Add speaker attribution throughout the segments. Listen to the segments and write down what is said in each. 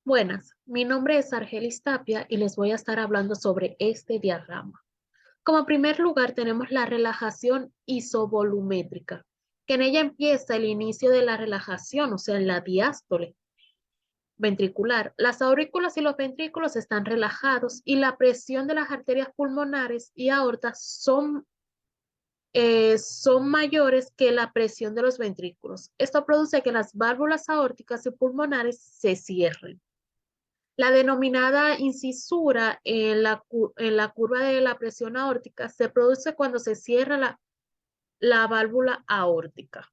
Speaker 1: Buenas, mi nombre es Argelis Tapia y les voy a estar hablando sobre este diagrama. Como primer lugar tenemos la relajación isovolumétrica, que en ella empieza el inicio de la relajación, o sea, en la diástole ventricular. Las aurículas y los ventrículos están relajados y la presión de las arterias pulmonares y aortas son mayores que la presión de los ventrículos. Esto produce que las válvulas aórticas y pulmonares se cierren. La denominada incisura en la curva de la presión aórtica se produce cuando se cierra la válvula aórtica.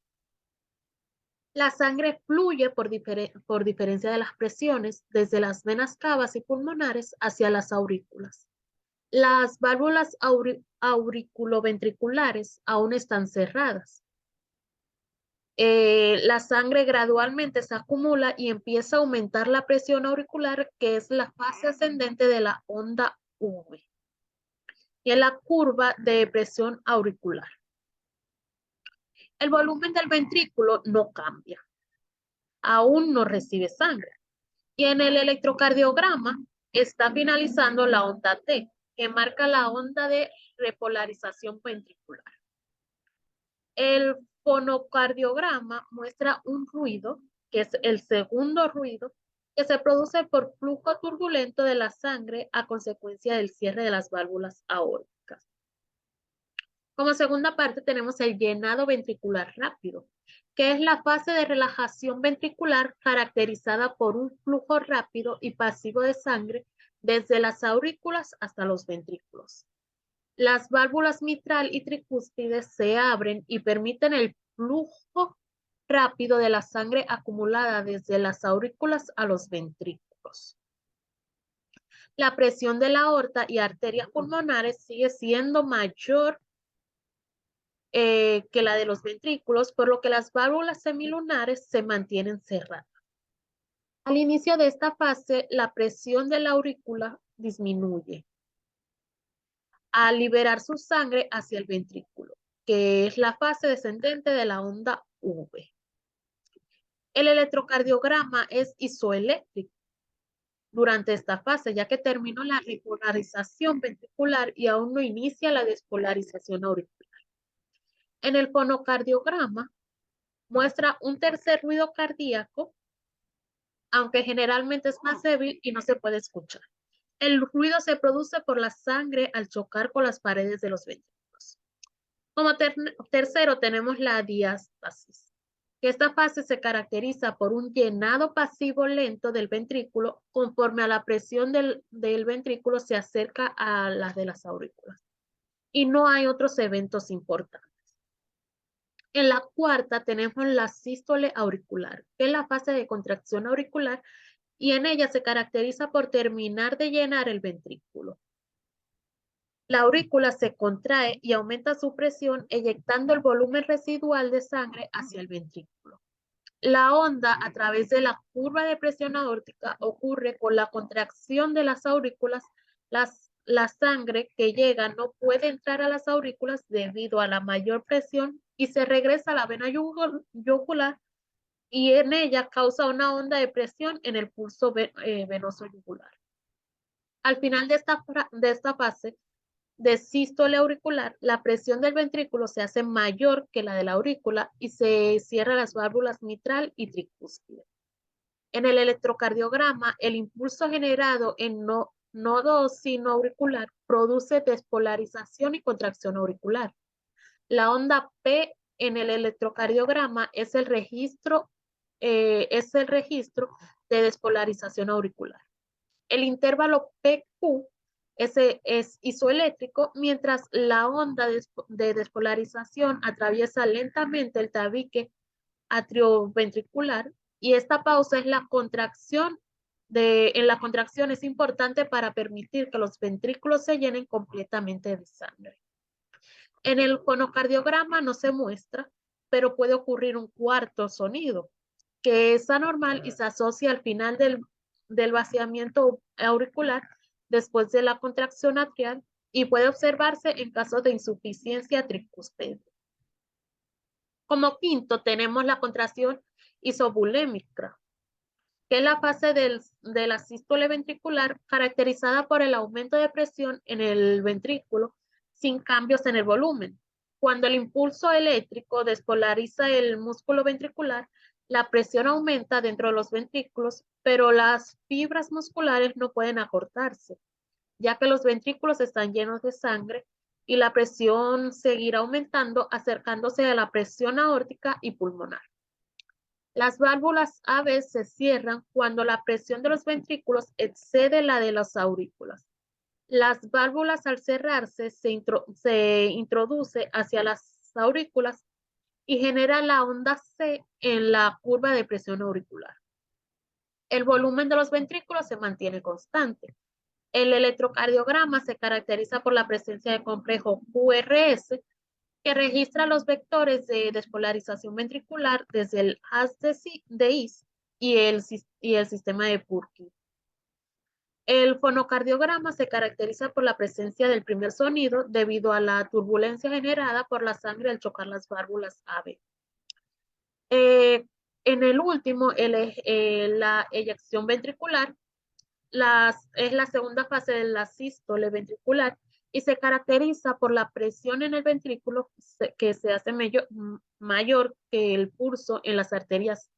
Speaker 1: La sangre fluye por diferencia de las presiones desde las venas cavas y pulmonares hacia las aurículas. Las válvulas auriculoventriculares aún están cerradas. La sangre gradualmente se acumula y empieza a aumentar la presión auricular, que es la fase ascendente de la onda V, y en la curva de presión auricular. El volumen del ventrículo no cambia, aún no recibe sangre. Y en el electrocardiograma está finalizando la onda T, que marca la onda de repolarización ventricular. El fonocardiograma muestra un ruido, que es el segundo ruido, que se produce por flujo turbulento de la sangre a consecuencia del cierre de las válvulas aórticas. Como segunda parte tenemos el llenado ventricular rápido, que es la fase de relajación ventricular caracterizada por un flujo rápido y pasivo de sangre desde las aurículas hasta los ventrículos. Las válvulas mitral y tricúspide se abren y permiten el flujo rápido de la sangre acumulada desde las aurículas a los ventrículos. La presión de la aorta y arterias pulmonares sigue siendo mayor que la de los ventrículos, por lo que las válvulas semilunares se mantienen cerradas. Al inicio de esta fase, la presión de la aurícula disminuye al liberar su sangre hacia el ventrículo, que es la fase descendente de la onda V. El electrocardiograma es isoeléctrico durante esta fase, ya que terminó la repolarización ventricular y aún no inicia la despolarización auricular. En el fonocardiograma muestra un tercer ruido cardíaco, aunque generalmente es más débil y no se puede escuchar. El ruido se produce por la sangre al chocar con las paredes de los ventrículos. Como tercero tenemos la diástasis, que esta fase se caracteriza por un llenado pasivo lento del ventrículo conforme a la presión del ventrículo se acerca a las de las aurículas. Y no hay otros eventos importantes. En la cuarta tenemos la sístole auricular, que es la fase de contracción auricular y en ella se caracteriza por terminar de llenar el ventrículo. La aurícula se contrae y aumenta su presión, eyectando el volumen residual de sangre hacia el ventrículo. La onda a través de la curva de presión aórtica ocurre con la contracción de las aurículas. La sangre que llega no puede entrar a las aurículas debido a la mayor presión y se regresa a la vena yugular y en ella causa una onda de presión en el pulso venoso yugular. Al final de esta fase de sístole auricular, la presión del ventrículo se hace mayor que la de la aurícula y se cierran las válvulas mitral y tricúspide. En el electrocardiograma, el impulso generado en nodo sinoauricular produce despolarización y contracción auricular. La onda P en el electrocardiograma es el registro de despolarización auricular. El intervalo PQ es isoeléctrico, mientras la onda de despolarización atraviesa lentamente el tabique atrioventricular y esta pausa es la contracción en la contracción es importante para permitir que los ventrículos se llenen completamente de sangre. En el fonocardiograma no se muestra, pero puede ocurrir un cuarto sonido, que es anormal y se asocia al final del vaciamiento auricular después de la contracción atrial y puede observarse en caso de insuficiencia tricúspide. Como quinto tenemos la contracción isovolémica. que es la fase de la sístole ventricular caracterizada por el aumento de presión en el ventrículo sin cambios en el volumen. Cuando el impulso eléctrico despolariza el músculo ventricular, la presión aumenta dentro de los ventrículos, pero las fibras musculares no pueden acortarse, ya que los ventrículos están llenos de sangre y la presión seguirá aumentando, acercándose a la presión aórtica y pulmonar. Las válvulas AV se cierran cuando la presión de los ventrículos excede la de las aurículas. Las válvulas al cerrarse se introduce hacia las aurículas y genera la onda C en la curva de presión auricular. El volumen de los ventrículos se mantiene constante. El electrocardiograma se caracteriza por la presencia de complejo QRS que registra los vectores de despolarización ventricular desde el haz de Is y el sistema de Purkinje. El fonocardiograma se caracteriza por la presencia del primer sonido debido a la turbulencia generada por la sangre al chocar las válvulas AV. En el último, la eyección ventricular es la segunda fase de la sístole ventricular y se caracteriza por la presión en el ventrículo que se hace mayor que el pulso en las arterias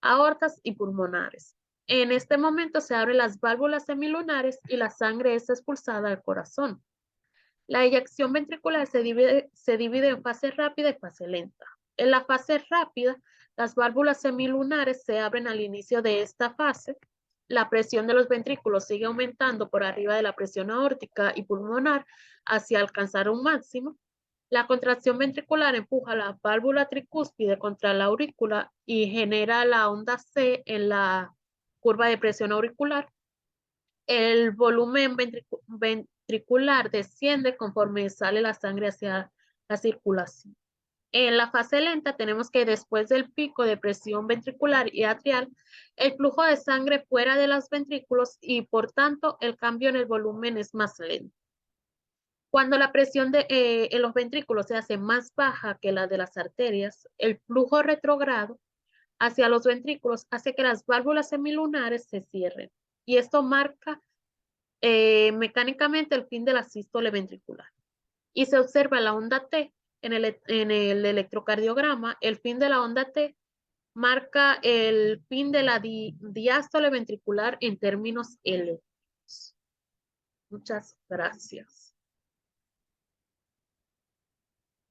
Speaker 1: aortas y pulmonares. En este momento se abren las válvulas semilunares y la sangre es expulsada al corazón. La eyección ventricular se divide en fase rápida y fase lenta. En la fase rápida, las válvulas semilunares se abren al inicio de esta fase. La presión de los ventrículos sigue aumentando por arriba de la presión aórtica y pulmonar hacia alcanzar un máximo. La contracción ventricular empuja la válvula tricúspide contra la aurícula y genera la onda C en la curva de presión auricular. El volumen ventricular desciende conforme sale la sangre hacia la circulación. En la fase lenta tenemos que después del pico de presión ventricular y atrial, el flujo de sangre fuera de los ventrículos y por tanto el cambio en el volumen es más lento. Cuando la presión en los ventrículos se hace más baja que la de las arterias, el flujo retrógrado hacia los ventrículos hace que las válvulas semilunares se cierren y esto marca mecánicamente el fin de la sístole ventricular. Y se observa la onda T en el electrocardiograma. El fin de la onda T marca el fin de la diástole ventricular en términos eléctricos. Muchas gracias.